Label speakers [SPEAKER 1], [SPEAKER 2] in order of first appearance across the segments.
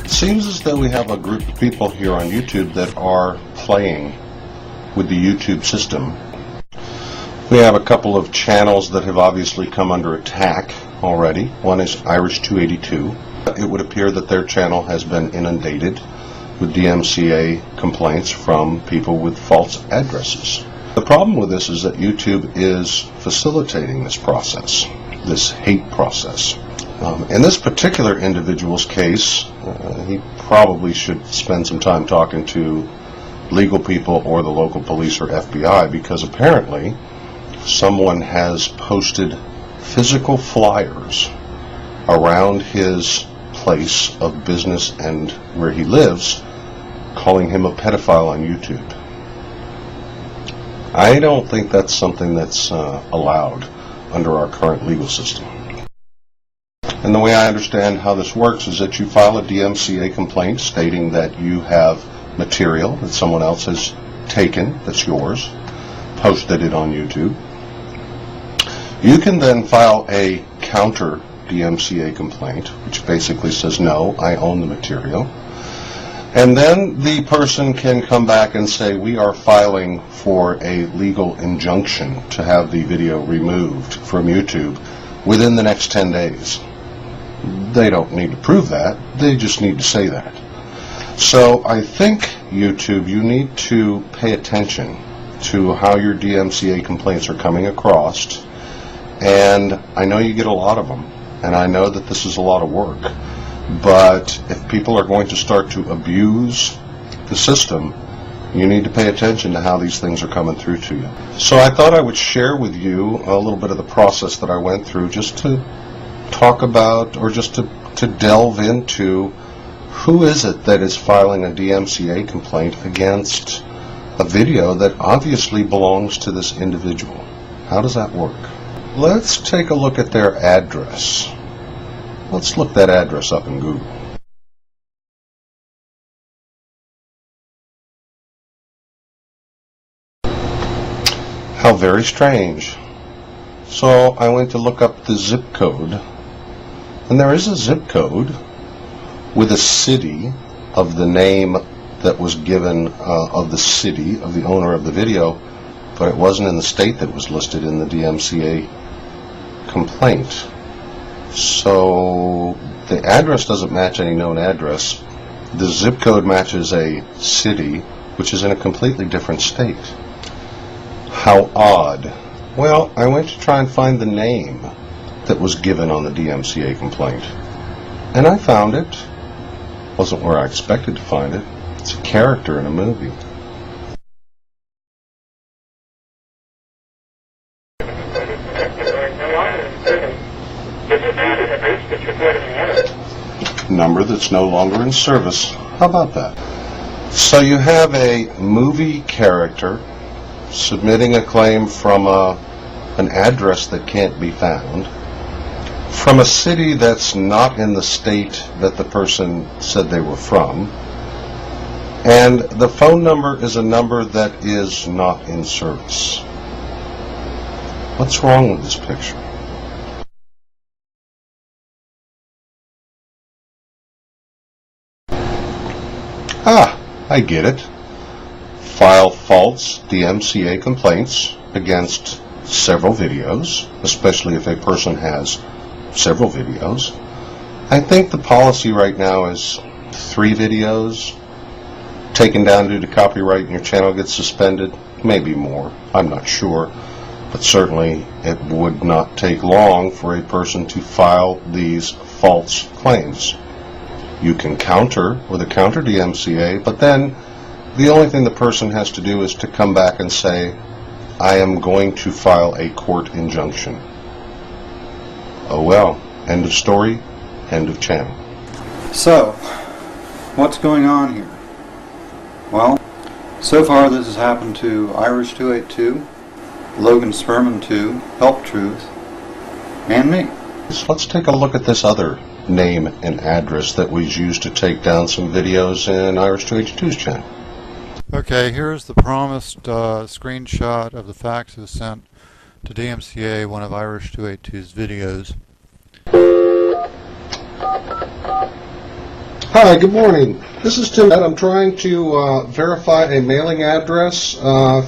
[SPEAKER 1] It seems as though we have a group of people here on YouTube that are playing with the YouTube system. We have a couple of channels that have obviously come under attack already. One is Irish 282. It would appear that their channel has been inundated with DMCA complaints from people with false addresses. The problem with this is that YouTube is facilitating this process, this hate process. In this particular individual's case, he probably should spend some time talking to legal people or the local police or FBI, because apparently someone has posted physical flyers around his place of business and where he lives, calling him a pedophile on YouTube. I don't think that's something that's allowed under our current legal system. And the way I understand how this works is that you file a DMCA complaint stating that you have material that someone else has taken that's yours, posted it on YouTube. You can then file a counter DMCA complaint, which basically says, no, I own the material. And then the person can come back and say, we are filing for a legal injunction to have the video removed from YouTube within the next 10 days. They don't need to prove that, they just need to say that. So I think, YouTube, you need to pay attention to how your DMCA complaints are coming across. And I know you get a lot of them, and I know that this is a lot of work. But if people are going to start to abuse the system, you need to pay attention to how these things are coming through to you. So I thought I would share with you a little bit of the process that I went through, just to talk about, or just to delve into, who is it that is filing a DMCA complaint against a video that obviously belongs to this individual. How does that work? Let's take a look at their address. Let's look that address up in Google. How very strange. So I went to look up the zip code, and there is a zip code with a city of the name that was given of the city of the owner of the video, but it wasn't in the state that was listed in the DMCA complaint. So the address doesn't match any known address. The zip code matches a city which is in a completely different state. How odd. Well, I went to try and find the name that was given on the DMCA complaint, and I found it. Wasn't where I expected to find it. It's a character in a movie. Number that's no longer in service. How about that? So you have a movie character submitting a claim from an address that can't be found, from a city that's not in the state that the person said they were from, and the phone number is a number that is not in service. What's wrong with this picture? Ah, I get it. File false DMCA complaints against several videos, especially if a person has several videos. I think the policy right now is 3 videos taken down due to copyright and your channel gets suspended. Maybe more, I'm not sure, but certainly it would not take long for a person to file these false claims. You can counter with a counter DMCA, but then the only thing the person has to do is to come back and say, I am going to file a court injunction. Oh well, end of story, end of channel.
[SPEAKER 2] So, what's going on here? Well, so far this has happened to Irish 282, Logan Sperman 2, Help Truth, and me.
[SPEAKER 1] So let's take a look at this other name and address that was used to take down some videos in Irish 282's channel.
[SPEAKER 3] Okay, here's the promised screenshot of the faxes sent
[SPEAKER 2] to DMCA one of Irish 282's videos.
[SPEAKER 1] Hi, good morning. This is Tim. I'm trying to verify a mailing address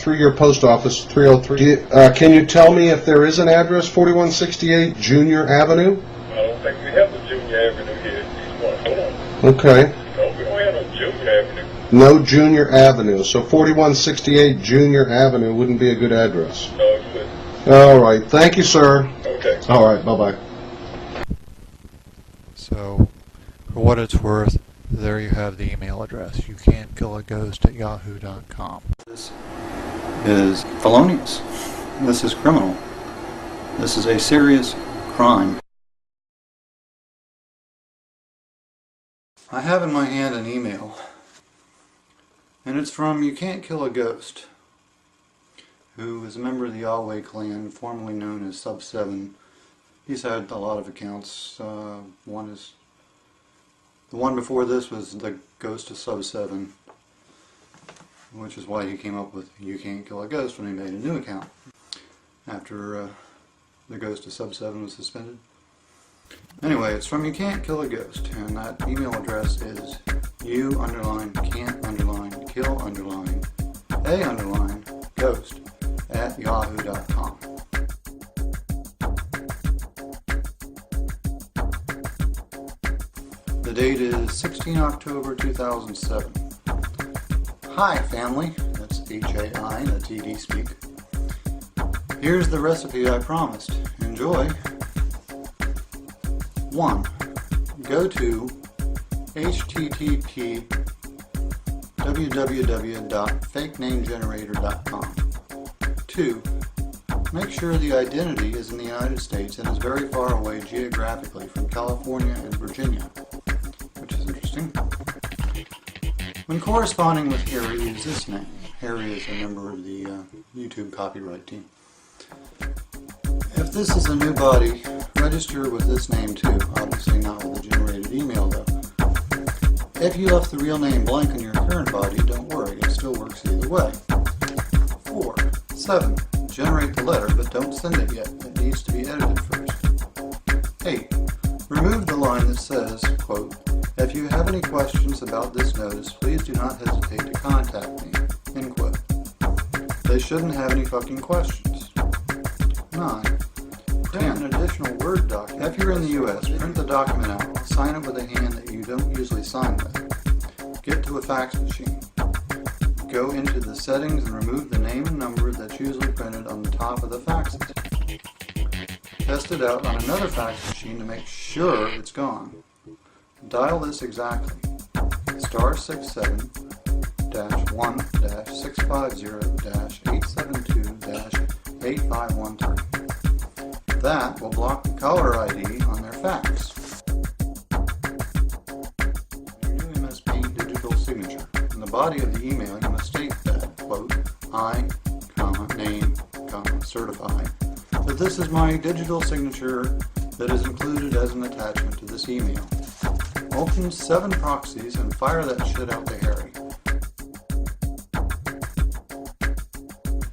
[SPEAKER 1] through your post office, 303. Can you tell me if there is an address, 4168 Junior Avenue?
[SPEAKER 3] I don't think we have the Junior Avenue here in East Point. Hold on.
[SPEAKER 1] Okay.
[SPEAKER 3] No, we don't have no Junior Avenue.
[SPEAKER 1] No Junior Avenue. So 4168 Junior Avenue wouldn't be a good address.
[SPEAKER 3] No, it wouldn't.
[SPEAKER 1] All right. Thank you, sir.
[SPEAKER 3] Okay.
[SPEAKER 1] All right. Bye-bye.
[SPEAKER 2] So, for what it's worth, there you have the email address. YouCan'tKillAGhost@yahoo.com. This is felonious. This is criminal. This is a serious crime. I have in my hand an email, and it's from You Can't Kill a Ghost, who is a member of the Yahweh clan, formerly known as Sub 7. He's had a lot of accounts. The one before this was the Ghost of Sub 7, which is why he came up with You Can't Kill a Ghost when he made a new account after the Ghost of Sub 7 was suspended. Anyway, it's from You Can't Kill a Ghost, and that email address is you_can't_kill_a_ghost@yahoo.com. The date is 16 October 2007. Hi family, that's H-A-I, that's ED speak. Here's the recipe I promised. Enjoy. 1. Go to http://www.fakenamegenerator.com. 2. Make sure the identity is in the United States and is very far away geographically from California and Virginia, which is interesting. When corresponding with Harry, use this name. Harry is a member of the YouTube copyright team. If this is a new body, register with this name too, obviously not with the generated email though. If you left the real name blank on your current body, don't worry, it still works either way. 7. Generate the letter, but don't send it yet. It needs to be edited first. 8. Remove the line that says, quote, "If you have any questions about this notice, please do not hesitate to contact me," end quote. They shouldn't have any fucking questions. 9. Print an additional Word document. If you're in the U.S., print the document out. Sign it with a hand that you don't usually sign with. Get to a fax machine. Go into the settings and remove the name and number that's usually printed on the top of the faxes. Test it out on another fax machine to make sure it's gone. Dial this exactly. *67-1-650-872-8513. That will block the caller ID on their fax. Your new MS Paint digital signature. In the body of the email, you must state that, quote, "I, name, certify, that this is my digital signature that is included as an attachment to this email." Open 7 proxies and fire that shit out to Harry.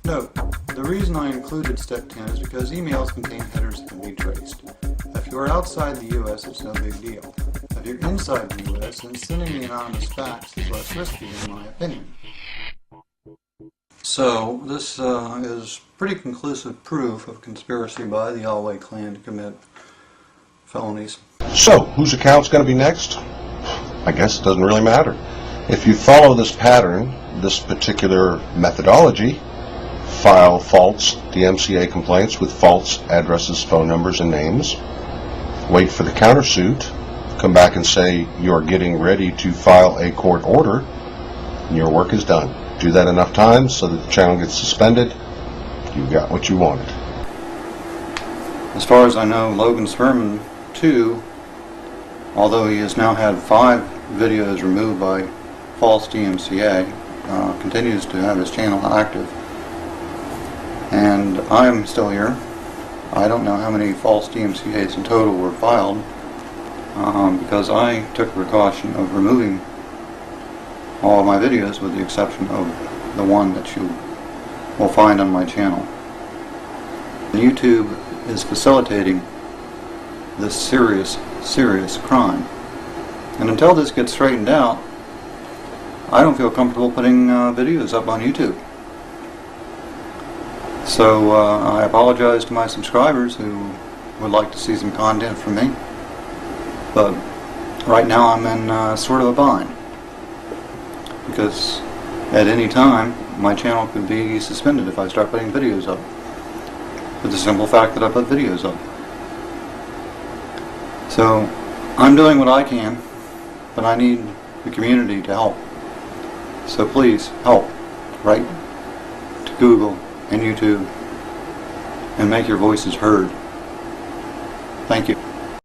[SPEAKER 2] Note, the reason I included step 10 is because emails contain headers that can be traced. If you are outside the U.S., it's no big deal. If you're inside the U.S., then sending the anonymous fax is less risky in my opinion. So, this is pretty conclusive proof of conspiracy by the Yahweh clan to commit felonies.
[SPEAKER 1] So, whose account's going to be next? I guess it doesn't really matter. If you follow this pattern, this particular methodology, file false DMCA complaints with false addresses, phone numbers, and names, wait for the countersuit, come back and say you're getting ready to file a court order, and your work is done. Do that enough times so that the channel gets suspended, you got what you wanted.
[SPEAKER 2] As far as I know, Logan Sperman, too, although he has now had 5 videos removed by false DMCA, continues to have his channel active. And I'm still here. I don't know how many false DMCA's in total were filed, because I took the precaution of removing all of my videos with the exception of the one that you will find on my channel. YouTube is facilitating this serious crime. And until this gets straightened out, I don't feel comfortable putting videos up on YouTube. So I apologize to my subscribers who would like to see some content from me. But right now I'm in sort of a bind, because at any time my channel could be suspended if I start putting videos up, for the simple fact that I put videos up. So I'm doing what I can, but I need the community to help. So please help. Write to Google and YouTube and make your voices heard. Thank you.